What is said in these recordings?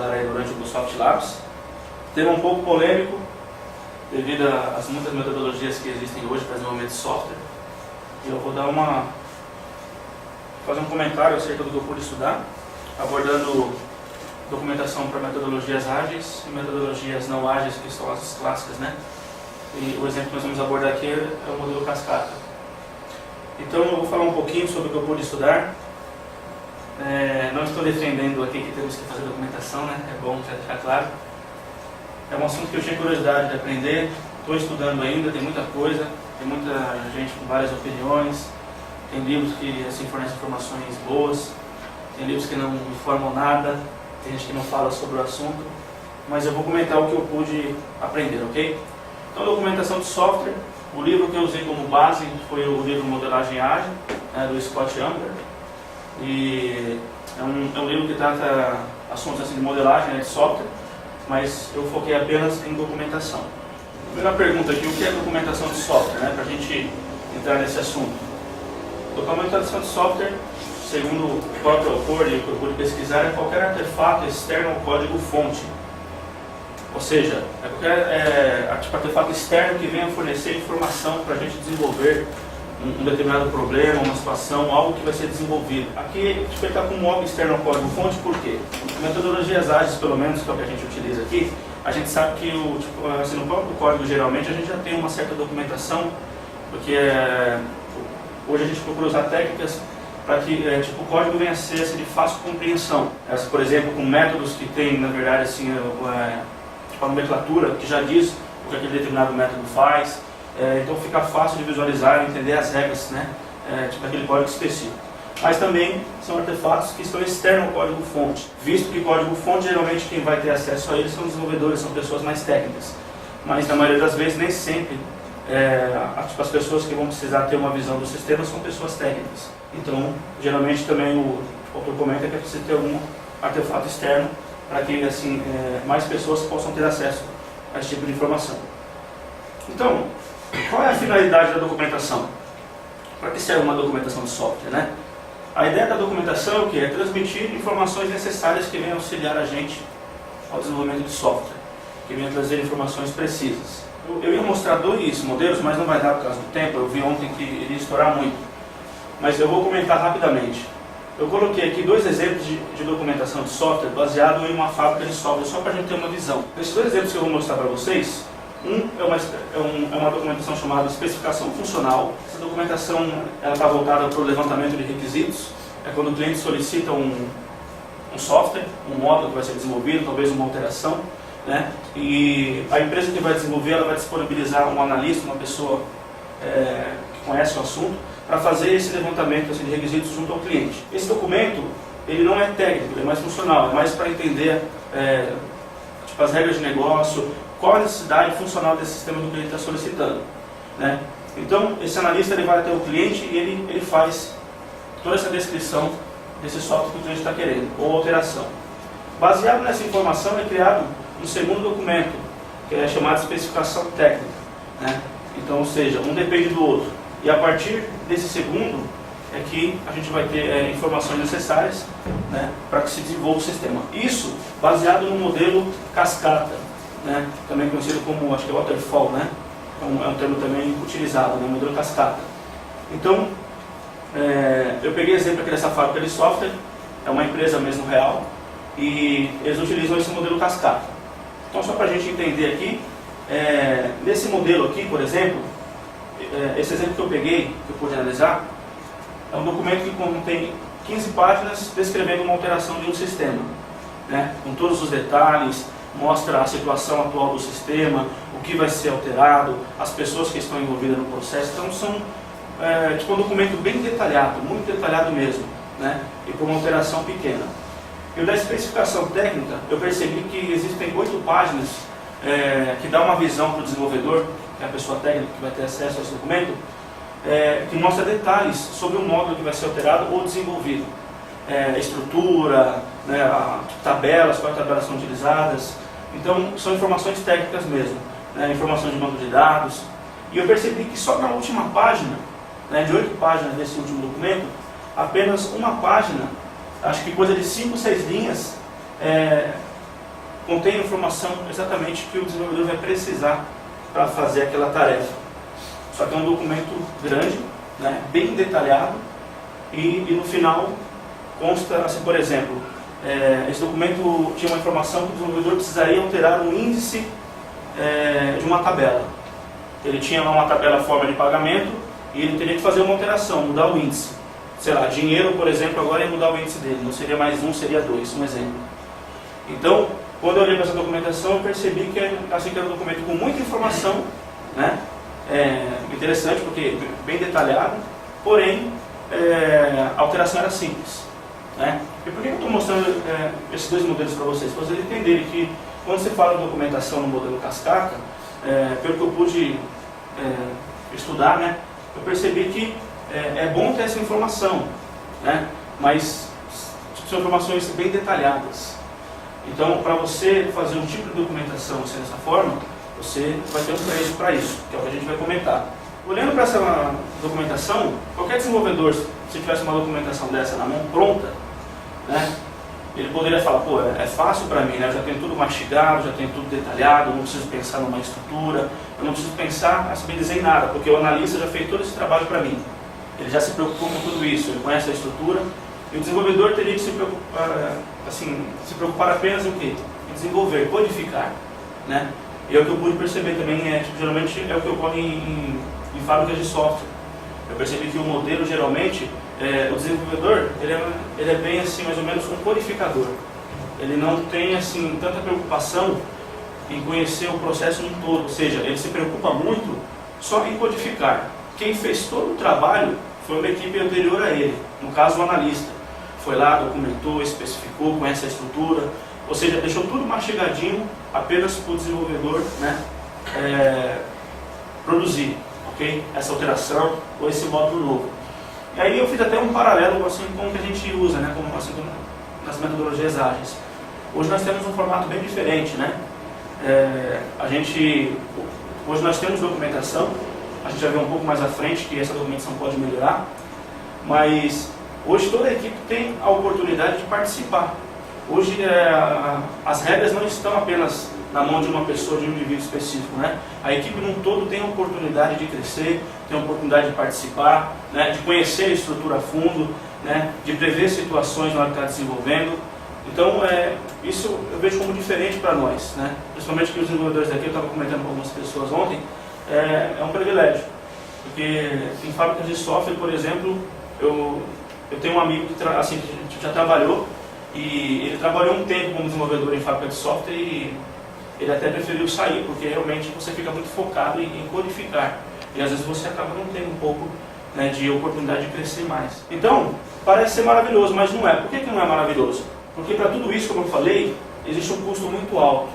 estudar aí durante o Microsoft Labs. Tema um pouco polêmico, devido às muitas metodologias que existem hoje para desenvolvimento de software. E eu vou fazer um comentário acerca do que eu pude estudar, abordando documentação para metodologias ágeis e metodologias não ágeis, que são as clássicas, né? E o exemplo que nós vamos abordar aqui é o modelo cascata. Então eu vou falar um pouquinho sobre o que eu pude estudar. Não estou defendendo aqui que temos que fazer documentação, né? É bom já deixar claro. É um assunto que eu tinha curiosidade de aprender, estou estudando ainda, tem muita coisa, tem muita gente com várias opiniões, tem livros que assim, fornecem informações boas, tem livros que não informam nada, tem gente que não fala sobre o assunto, mas eu vou comentar o que eu pude aprender, ok? Então, documentação de software, o livro que eu usei como base foi o livro Modelagem Ágil, do Scott Amber, e é um livro que trata assuntos assim, de modelagem, de software, mas eu foquei apenas em documentação. Primeira pergunta aqui, o que é documentação de software, para a gente entrar nesse assunto? Documentação de software, segundo o próprio autor e o que eu pude pesquisar, é qualquer artefato externo ao código-fonte. Ou seja, é qualquer artefato externo que venha fornecer informação para a gente desenvolver um determinado problema, uma situação, algo que vai ser desenvolvido. Aqui ele está como algo externo ao código-fonte, por quê? Metodologias ágeis, pelo menos, que é o que a gente utiliza aqui, a gente sabe que assim, no próprio código, geralmente, a gente já tem uma certa documentação, porque hoje a gente procura usar técnicas para que o código venha a ser assim, de fácil compreensão. Por exemplo, com métodos que tem, na verdade, assim, a nomenclatura, que já diz o que aquele determinado método faz. Então fica fácil de visualizar e entender as regras, daquele código específico. Mas também são artefatos que estão externos ao código-fonte, visto que código-fonte, geralmente quem vai ter acesso a ele são desenvolvedores, são pessoas mais técnicas. Mas na maioria das vezes, nem sempre, as pessoas que vão precisar ter uma visão do sistema são pessoas técnicas. Então, geralmente também o autor comenta que é preciso ter algum artefato externo para que assim, mais pessoas possam ter acesso a esse tipo de informação. Então, qual é a finalidade da documentação? Para que serve uma documentação de software, A ideia da documentação é transmitir informações necessárias que venham auxiliar a gente ao desenvolvimento de software, que venham trazer informações precisas. Eu ia mostrar 2 modelos, mas não vai dar por causa do tempo, eu vi ontem que iria estourar muito. Mas eu vou comentar rapidamente. Eu coloquei aqui 2 exemplos de documentação de software baseado em uma fábrica de software, só para a gente ter uma visão. Esses 2 exemplos que eu vou mostrar para vocês, é uma documentação chamada especificação funcional. Essa documentação está voltada para o levantamento de requisitos. É quando o cliente solicita um software, um módulo que vai ser desenvolvido, talvez uma alteração. E a empresa que vai desenvolver, ela vai disponibilizar um analista, uma pessoa que conhece o assunto, para fazer esse levantamento assim, de requisitos junto ao cliente. Esse documento, ele não é técnico, ele é mais funcional, é mais para entender as regras de negócio, qual a necessidade funcional desse sistema que o cliente está solicitando. Então, esse analista ele vai até o cliente e ele faz toda essa descrição desse software que o cliente está querendo, ou alteração. Baseado nessa informação é criado um segundo documento, que é chamado de especificação técnica. Então, ou seja, um depende do outro. E a partir desse segundo é que a gente vai ter informações necessárias para que se desenvolva o sistema. Isso baseado no modelo cascata, também conhecido como, acho que é waterfall, é um termo também utilizado, modelo cascata. Então, eu peguei exemplo aqui dessa fábrica de software, é uma empresa mesmo real, e eles utilizam esse modelo cascata. Então, só para a gente entender aqui, nesse modelo aqui, por exemplo, esse exemplo que eu peguei, que eu pude analisar, é um documento que contém 15 páginas descrevendo uma alteração de um sistema, com todos os detalhes, mostra a situação atual do sistema, o que vai ser alterado, as pessoas que estão envolvidas no processo. Então são um documento bem detalhado, muito detalhado mesmo, e com uma alteração pequena. E o da especificação técnica, eu percebi que existem 8 páginas que dá uma visão para o desenvolvedor, que é a pessoa técnica que vai ter acesso a esse documento, que mostra detalhes sobre o módulo que vai ser alterado ou desenvolvido. Estrutura, tabelas, quais tabelas são utilizadas. Então, são informações técnicas mesmo, informações de banco de dados. E eu percebi que só na última página, de 8 páginas desse último documento, apenas uma página, acho que coisa de 5 ou 6 linhas, contém a informação exatamente que o desenvolvedor vai precisar para fazer aquela tarefa. Só que é um documento grande, né, bem detalhado, e no final consta, assim, por exemplo, esse documento tinha uma informação que o desenvolvedor precisaria alterar um índice de uma tabela. Ele tinha lá uma tabela forma de pagamento e ele teria que fazer uma alteração, mudar o índice. Sei lá, dinheiro, por exemplo, agora ia mudar o índice dele, não seria mais 1, seria 2, um exemplo. Então, quando eu olhei para essa documentação, eu percebi que era um documento com muita informação, né? Interessante, porque bem detalhado, porém, a alteração era simples, né? E por que eu estou mostrando esses dois modelos para vocês? Para vocês entenderem que, quando você fala de documentação no modelo Cascata, pelo que eu pude estudar, né, eu percebi que é bom ter essa informação, né, mas são informações bem detalhadas. Então, para você fazer um tipo de documentação assim, dessa forma, você vai ter um preço para isso, que é o que a gente vai comentar. Olhando para essa documentação, qualquer desenvolvedor, se tivesse uma documentação dessa na mão pronta, né, ele poderia falar, pô, é fácil para mim, né? Eu já tenho tudo mastigado, já tenho tudo detalhado, eu não preciso pensar numa estrutura, eu não preciso pensar, saber dizer em nada, porque o analista já fez todo esse trabalho para mim. Ele já se preocupou com tudo isso, ele conhece a estrutura, e o desenvolvedor teria que se preocupar apenas em quê? Em desenvolver, codificar, né? E é o que eu pude perceber também, geralmente é o que ocorre em fábricas de software. Eu percebi que o modelo, geralmente, o desenvolvedor, ele é bem assim, mais ou menos um codificador. Ele não tem assim tanta preocupação em conhecer o processo em todo, ou seja, ele se preocupa muito só em codificar. Quem fez todo o trabalho foi uma equipe anterior a ele, no caso o analista. Foi lá, documentou, especificou, conhece a estrutura, ou seja, deixou tudo mastigadinho apenas para o desenvolvedor, né, produzir, ok? Essa alteração ou esse módulo novo. E aí eu fiz até um paralelo assim, com o que a gente usa, né, como, assim, nas metodologias ágeis. Hoje nós temos um formato bem diferente, né? Hoje nós temos documentação, a gente vai ver um pouco mais à frente que essa documentação pode melhorar, mas hoje toda a equipe tem a oportunidade de participar. Hoje as regras não estão apenas na mão de uma pessoa, de um indivíduo específico, né? A equipe num todo tem a oportunidade de crescer, tem a oportunidade de participar, né? De conhecer a estrutura a fundo, né? De prever situações na hora que está desenvolvendo. Então, isso eu vejo como diferente para nós, né? Principalmente que os desenvolvedores daqui, eu estava comentando com algumas pessoas ontem, é um privilégio. Porque em fábricas de software, por exemplo, eu tenho um amigo que já trabalhou, e ele trabalhou um tempo como desenvolvedor em fábrica de software e ele até preferiu sair, porque realmente você fica muito focado em codificar. E às vezes você acaba não tendo um pouco, né, de oportunidade de crescer mais. Então, parece ser maravilhoso, mas não é. Por que não é maravilhoso? Porque para tudo isso, como eu falei, existe um custo muito alto.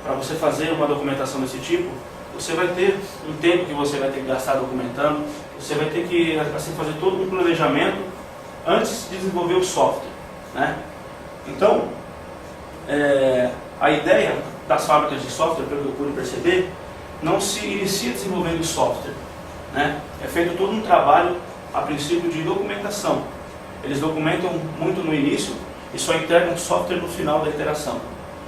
Para você fazer uma documentação desse tipo, você vai ter um tempo que você vai ter que gastar documentando, você vai ter que assim, fazer todo um planejamento antes de desenvolver o software, né? Então, a ideia das fábricas de software, pelo que eu pude perceber, não se inicia desenvolvendo software, né? É feito todo um trabalho, a princípio, de documentação. Eles documentam muito no início e só entregam o software no final da iteração,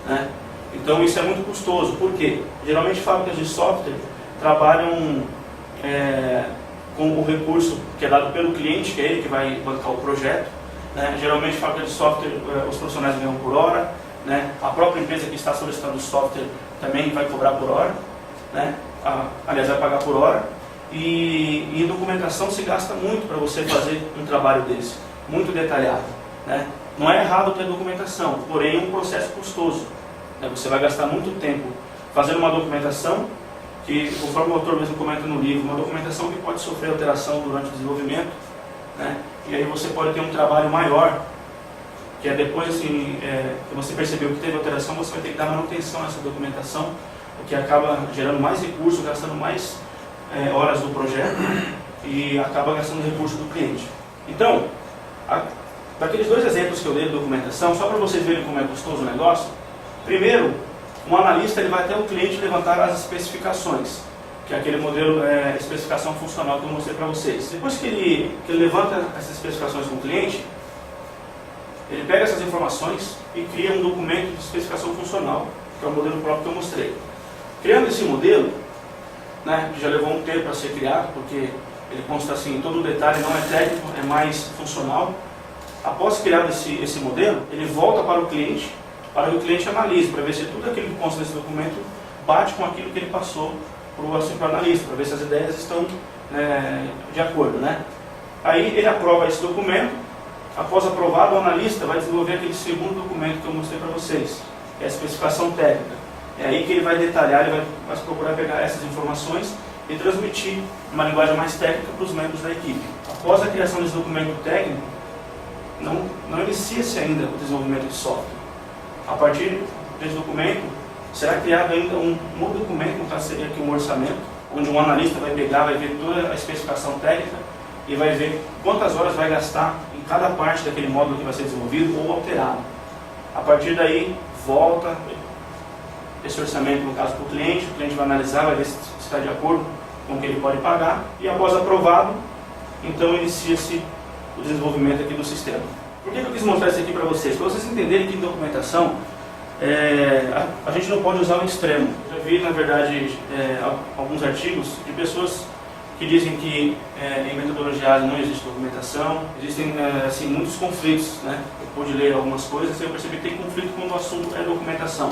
né? Então isso é muito custoso. Por quê? Geralmente fábricas de software trabalham com o recurso que é dado pelo cliente, que é ele que vai bancar o projeto, né? Geralmente fábrica de software, os profissionais ganham por hora, né? A própria empresa que está solicitando o software também vai cobrar por hora, né? Aliás, vai pagar por hora. E em documentação se gasta muito para você fazer um trabalho desse, muito detalhado, né? Não é errado ter documentação, porém é um processo custoso, né? Você vai gastar muito tempo fazendo uma documentação que, conforme o autor mesmo comenta no livro, uma documentação que pode sofrer alteração durante o desenvolvimento, né? E aí você pode ter um trabalho maior, que é depois assim, que você percebeu que teve alteração, você vai ter que dar manutenção a essa documentação, o que acaba gerando mais recursos, gastando mais horas do projeto e acaba gastando recursos do cliente. Então, daqueles dois exemplos que eu dei de documentação, só para vocês verem como é custoso o negócio, primeiro, um analista ele vai até o cliente levantar as especificações, que é aquele modelo especificação funcional que eu mostrei para vocês. Depois que ele levanta essas especificações com o cliente, ele pega essas informações, e cria um documento de especificação funcional, que é o modelo próprio que eu mostrei. Criando esse modelo, né, que já levou um tempo para ser criado, porque ele consta assim, todo o detalhe não é técnico, é mais funcional. Após criar esse modelo, ele volta para o cliente, para que o cliente analise, para ver se tudo aquilo que consta nesse documento bate com aquilo que ele passou para o analista, para ver se as ideias estão de acordo, né? Aí ele aprova esse documento. Após aprovado, o analista vai desenvolver aquele segundo documento que eu mostrei para vocês, que é a especificação técnica. É aí que ele vai detalhar, ele vai procurar pegar essas informações e transmitir uma linguagem mais técnica para os membros da equipe. Após a criação desse documento técnico, não inicia-se ainda o desenvolvimento de software. A partir desse documento, será criado ainda um novo documento, no caso seria aqui um orçamento, onde um analista vai pegar, vai ver toda a especificação técnica e vai ver quantas horas vai gastar em cada parte daquele módulo que vai ser desenvolvido ou alterado. A partir daí, volta esse orçamento, no caso, para o cliente vai analisar, vai ver se está de acordo com o que ele pode pagar, e após aprovado, então inicia-se o desenvolvimento aqui do sistema. Por que eu quis mostrar isso aqui para vocês? Para vocês entenderem que em documentação, a gente não pode usar o extremo. Eu já vi, na verdade, alguns artigos de pessoas que dizem que em metodologia ágil não existe documentação, existem assim, muitos conflitos, né? Eu pude ler algumas coisas e eu percebi que tem conflito quando o assunto é documentação.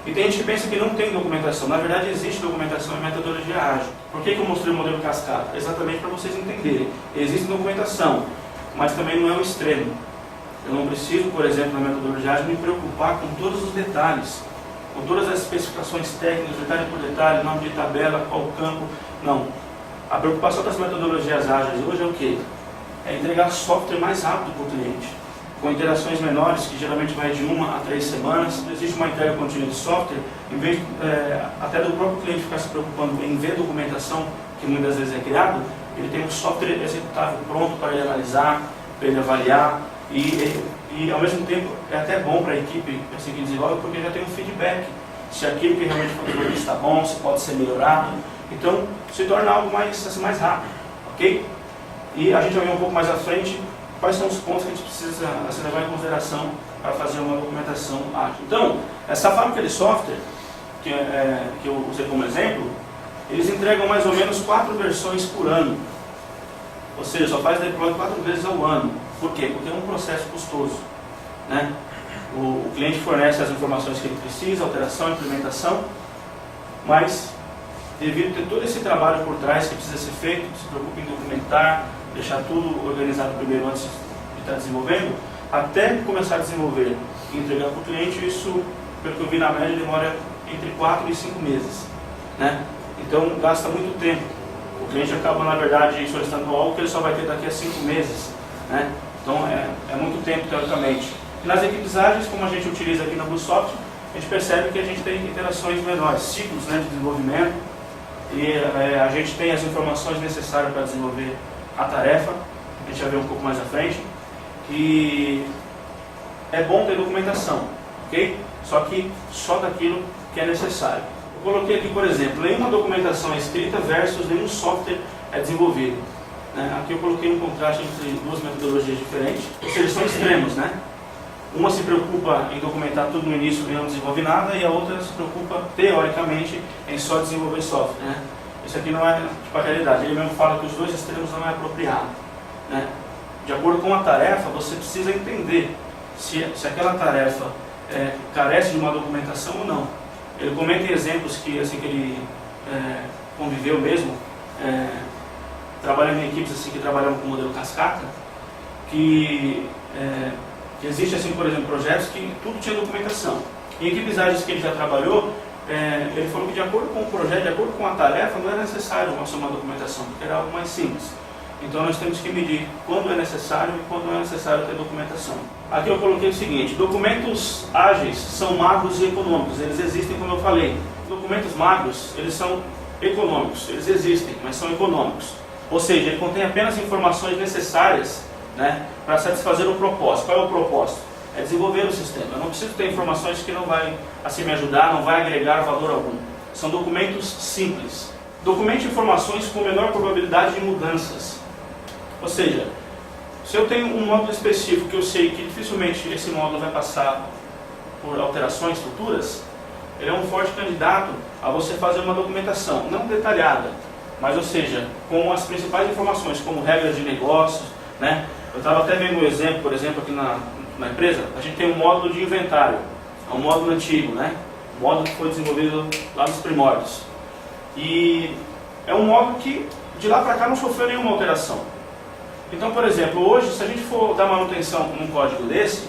E tem gente que pensa que não tem documentação. Na verdade, existe documentação em metodologia ágil. Por que eu mostrei o modelo cascata? Exatamente para vocês entenderem. Existe documentação, mas também não é o extremo. Eu não preciso, por exemplo, na metodologia ágil, me preocupar com todos os detalhes, com todas as especificações técnicas, detalhe por detalhe, nome de tabela, qual campo. Não. A preocupação das metodologias ágeis hoje é o quê? É entregar software mais rápido para o cliente, com interações menores, que geralmente vai de 1 a 3 semanas. Existe uma entrega contínua de software, em vez até do próprio cliente ficar se preocupando em ver documentação, que muitas vezes é criado, ele tem um software executável pronto para ele analisar, para ele avaliar, e ao mesmo tempo é até bom para a equipe assim, que desenvolve, porque já tem um feedback, se aquilo que realmente foi está bom, se pode ser melhorado. Então, se torna algo mais rápido, ok? E a gente vai ver um pouco mais à frente quais são os pontos que a gente precisa levar em consideração para fazer uma documentação ágil. Então, essa fábrica de software, que eu usei como exemplo, eles entregam mais ou menos 4 versões por ano. Ou seja, só faz deploy 4 vezes ao ano. Por quê? Porque é um processo custoso, né? O cliente fornece as informações que ele precisa, alteração, implementação, mas devido a ter todo esse trabalho por trás que precisa ser feito, se preocupa em documentar, deixar tudo organizado primeiro antes de estar desenvolvendo, até começar a desenvolver e entregar para o cliente, isso, pelo que eu vi na média, demora entre 4 e 5 meses, né? Então gasta muito tempo. O cliente acaba, na verdade, solicitando algo que ele só vai ter daqui a 5 meses, né? Então é muito tempo, teoricamente. E nas equipes ágeis, como a gente utiliza aqui na BlueSoft, a gente percebe que a gente tem interações menores, ciclos, né, de desenvolvimento, e a gente tem as informações necessárias para desenvolver a tarefa. A gente vai ver um pouco mais à frente. E é bom ter documentação, ok? Só que só daquilo que é necessário. Eu coloquei aqui, por exemplo, nenhuma documentação é escrita versus nenhum software é desenvolvido. Aqui eu coloquei um contraste entre duas metodologias diferentes, ou seja, são extremos, né? Uma se preocupa em documentar tudo no início e não desenvolve nada, e a outra se preocupa, teoricamente, em só desenvolver software, né? Isso aqui não é tipo a realidade. Ele mesmo fala que os dois extremos não é apropriado, né? De acordo com a tarefa, você precisa entender se aquela tarefa carece de uma documentação ou não. Ele comenta em exemplos que, assim, que ele conviveu mesmo, trabalhando em equipes assim, que trabalham com o modelo cascata, que existe, assim, por exemplo, projetos que tudo tinha documentação. Em equipes ágeis que ele já trabalhou, ele falou que de acordo com o projeto, de acordo com a tarefa, não era necessário uma documentação, porque era algo mais simples. Então nós temos que medir quando é necessário e quando não é necessário ter documentação. Aqui eu coloquei o seguinte: documentos ágeis são magros e econômicos. Eles existem, como eu falei. Documentos magros, eles são econômicos. Eles existem, mas são econômicos. Ou seja, ele contém apenas informações necessárias, né, para satisfazer o propósito. Qual é o propósito? É desenvolver o sistema. Eu não preciso ter informações que não vai assim me ajudar, não vai agregar valor algum. São documentos simples. Documente informações com menor probabilidade de mudanças. Ou seja, Se eu tenho um módulo específico que eu sei que dificilmente esse módulo vai passar por alterações futuras, ele é um forte candidato a você fazer uma documentação, não detalhada, mas, ou seja, com as principais informações, como regras de negócios, né? Eu estava até vendo um exemplo, por exemplo, aqui na empresa, a gente tem um módulo de inventário, é um módulo antigo, né? Um módulo que foi desenvolvido lá nos primórdios. E é um módulo que, de lá para cá, não sofreu nenhuma alteração. Então, por exemplo, hoje, se a gente for dar manutenção num código desse,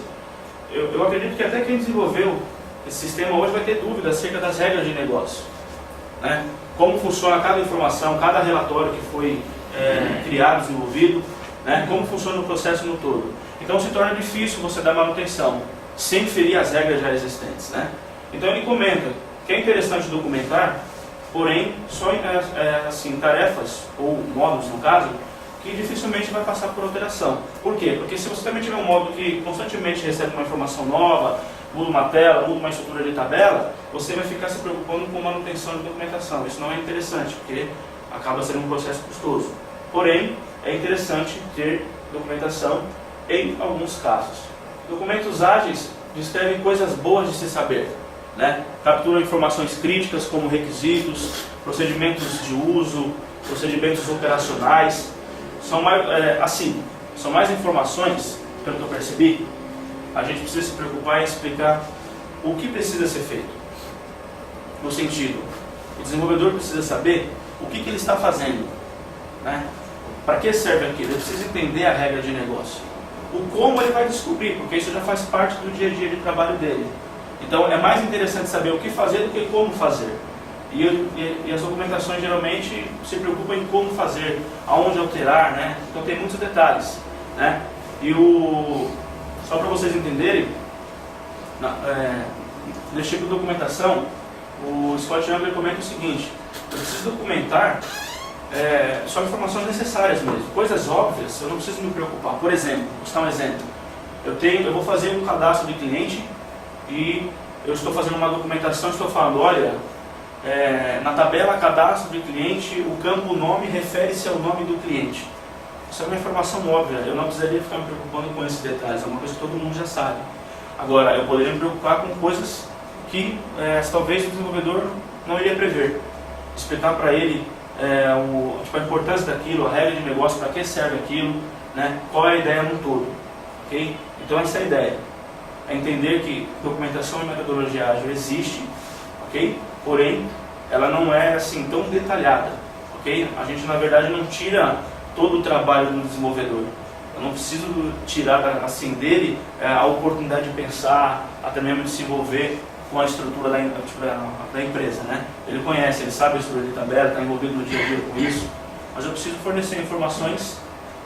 eu acredito que até quem desenvolveu esse sistema hoje vai ter dúvida acerca das regras de negócio, né? Como funciona cada informação, cada relatório que foi criado, desenvolvido, né? Como funciona o processo no todo. Então se torna difícil você dar manutenção sem ferir as regras já existentes, né? Então ele comenta que é interessante documentar, porém só assim, tarefas, ou módulos no caso, que dificilmente vai passar por alteração. Por quê? Porque se você também tiver um módulo que constantemente recebe uma informação nova, muda uma tela, muda uma estrutura de tabela, você vai ficar se preocupando com manutenção de documentação. Isso não é interessante, porque acaba sendo um processo custoso. Porém, é interessante ter documentação em alguns casos. Documentos ágeis descrevem coisas boas de se saber, né? Capturam informações críticas como requisitos, procedimentos de uso, procedimentos operacionais. São mais informações, pelo que eu percebi. A gente precisa se preocupar em explicar o que precisa ser feito. No sentido, o desenvolvedor precisa saber o que ele está fazendo, né? Para que serve aquilo? Ele precisa entender a regra de negócio. O como ele vai descobrir, porque isso já faz parte do dia a dia de trabalho dele. Então é mais interessante saber o que fazer do que como fazer. E as documentações geralmente se preocupam em como fazer, aonde alterar, né? Então tem muitos detalhes, né? Só para vocês entenderem, nesse tipo de documentação, o Scott Younger comenta o seguinte: eu preciso documentar só informações necessárias mesmo, coisas óbvias, eu não preciso me preocupar. Por exemplo, vou dar um exemplo: eu vou fazer um cadastro de cliente e eu estou fazendo uma documentação, estou falando, olha, na tabela cadastro de cliente, o campo nome refere-se ao nome do cliente. Isso é uma informação óbvia, eu não precisaria ficar me preocupando com esses detalhes, é uma coisa que todo mundo já sabe. Agora, eu poderia me preocupar com coisas que talvez o desenvolvedor não iria prever. Explicar para ele a importância daquilo, a regra de negócio, para que serve aquilo, né? Qual é a ideia no todo. Okay? Então essa é a ideia. É entender que documentação e metodologia ágil existe, okay? Porém, ela não é assim tão detalhada. Okay? A gente na verdade não tira todo o trabalho do desenvolvedor. Eu não preciso tirar assim dele a oportunidade de pensar, até mesmo de se envolver com a estrutura da empresa, né? Ele conhece, ele sabe a estrutura de tabela, está envolvido no dia a dia com isso, mas eu preciso fornecer informações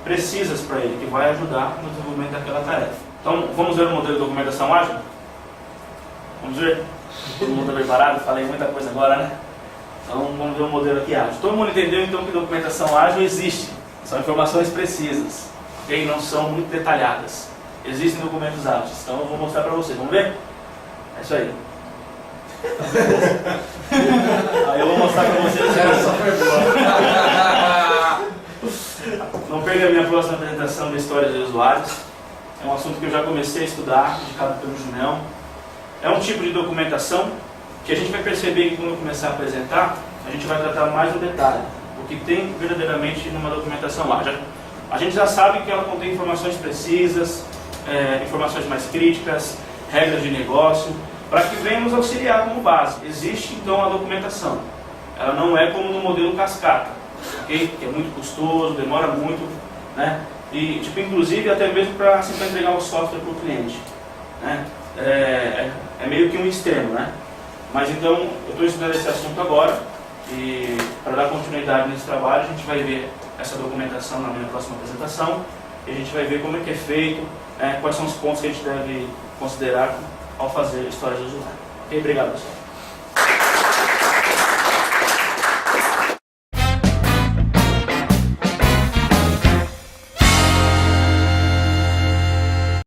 precisas para ele, que vai ajudar no desenvolvimento daquela tarefa. Então, vamos ver o modelo de documentação ágil? Vamos ver? Todo mundo está preparado? Falei muita coisa agora, né? Então, vamos ver o modelo aqui ágil. Todo mundo entendeu, então, que documentação ágil existe. São informações precisas, okay? Não são muito detalhadas. Existem documentos ágeis. Então, eu vou mostrar para vocês. Vamos ver? É isso aí. Aí eu vou mostrar para vocês. Não perca a minha próxima apresentação da história dos usuários. É um assunto que eu já comecei a estudar, indicado pelo Junão. É um tipo de documentação que a gente vai perceber que quando eu começar a apresentar, a gente vai tratar mais no detalhe o que tem verdadeiramente numa documentação ágil. A gente já sabe que ela contém informações precisas, informações mais críticas, regras de negócio, para que venha nos auxiliar como base. Existe então a documentação. Ela não é como no modelo cascata, okay? Que é muito custoso, demora muito, né? E inclusive até mesmo para entregar o software para o cliente, né? É meio que um extremo, né? Mas então eu estou estudando esse assunto agora e para dar continuidade nesse trabalho a gente vai ver essa documentação na minha próxima apresentação e a gente vai ver como é que é feito, quais são os pontos que a gente deve considerar ao fazer histórias do usuário. Ok, obrigado, pessoal.